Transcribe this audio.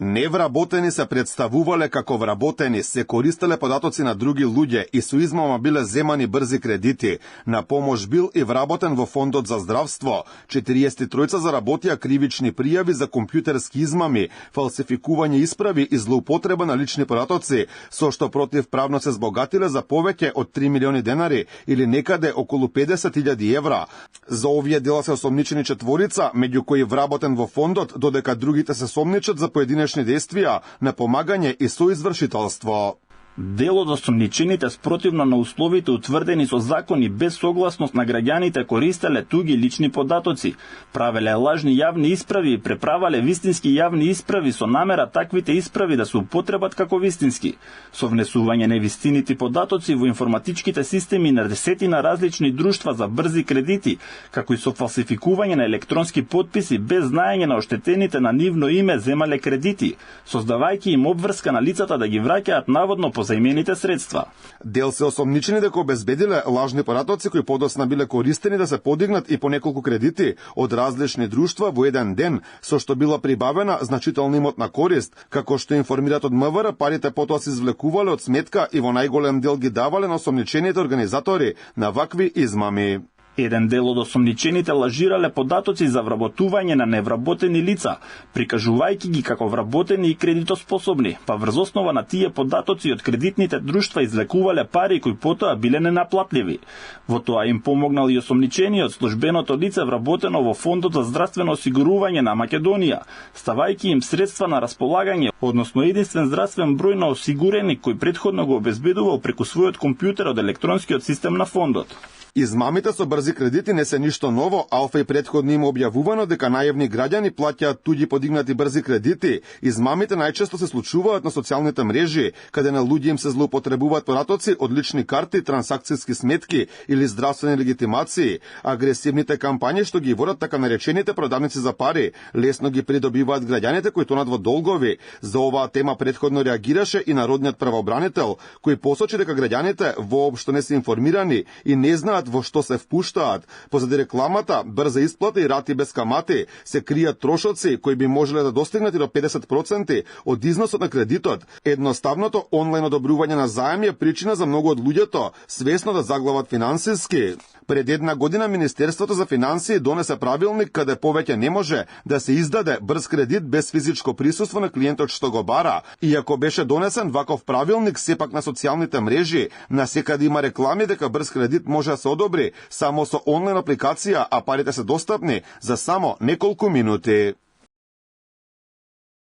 Невработени се представувале како вработени, се користеле податоци на други луѓе и со измама биле земани брзи кредити. На помош бил и вработен во Фондот за здравство. 43 заработија кривични пријави за компјутерски измами, фалсификување исправи и злоупотреба на лични податоци, со што противправно се збогатиле за повеќе од 3 милиони денари или некаде околу 50.000 евра. За овие дела се осомничени четворица, меѓу кои вработен во фондот, додека другите се сомничат за поединечни действија на помагање и соизвршителство. Дел од осомничените спротивно на условите утврдени со закони без согласност на граѓаните користеле туги лични податоци, правеле лажни јавни исправи и преправале вистински јавни исправи со намера таквите исправи да се употребат како вистински, со внесување невистините податоци во информатичките системи на десетина различни друштва за брзи кредити, како и со фалсификување на електронски потписи без знаење на оштетените на нивно име земале кредити, создавајќи им обврска на лицата да ги враќаат наводно по заимените средства. Дел се осомничени дека обезбедиле лажни податоци кои подосна биле користени да се подигнат и по неколку кредити од различни друштва во еден ден, со што била прибавена значителна имотна корист, како што информираат од МВР, парите потоа се извлекувале од сметка и во најголем дел ги давале на осомничените организатори на вакви измами. Еден дел од осомничените лажирале податоци за вработување на невработени лица, прикажувајќи ги како вработени и кредитоспособни, па врз основа на тие податоци од кредитните друштва извлекувале пари кои потоа биле ненаплатливи. Во тоа им помогнал и осомничениот службеното лице вработено во Фондот за здравствено осигурување на Македонија, ставајќи им средства на располагање, односно единствен здравствен број на осигурени кој претходно го обезбедувал преку својот компјутер од електронскиот систем на фондот. Измамите со брзи кредити не се ништо ново, алфа и претходно им објавувано дека наивни граѓани плаќаат туѓи подигнати брзи кредити. Измамите најчесто се случуваат на социјалните мрежи, каде на луѓе им се злоупотребуваат податоци од лични карти, трансакцијски сметки или здравствени легитимации. Агресивните кампањи што ги водат така наречените продавници за пари, лесно ги придобиваат граѓаните кои тонат во долгови. За оваа тема претходно реагираше и народниот правобранител, кој посочи дека граѓаните воопшто не се информирани и не знаат во што се впуштаат. Позади рекламата, брза исплата и рати без камати се кријат трошоци кои би можеле да достигнат и до 50% од износот на кредитот. Едноставното онлайн одобрување на заем е причина за многу од луѓето свесно да заглават финансиски. Пред една година Министерството за финансии донесе правилник каде повеќе не може да се издаде брз кредит без физичко присуство на клиентот што го бара. Иако беше донесен ваков правилник, сепак на социјалните мрежи насекаде има реклами дека брз кредит може да се одобри само со онлайн апликација, а парите се достапни за само неколку минути.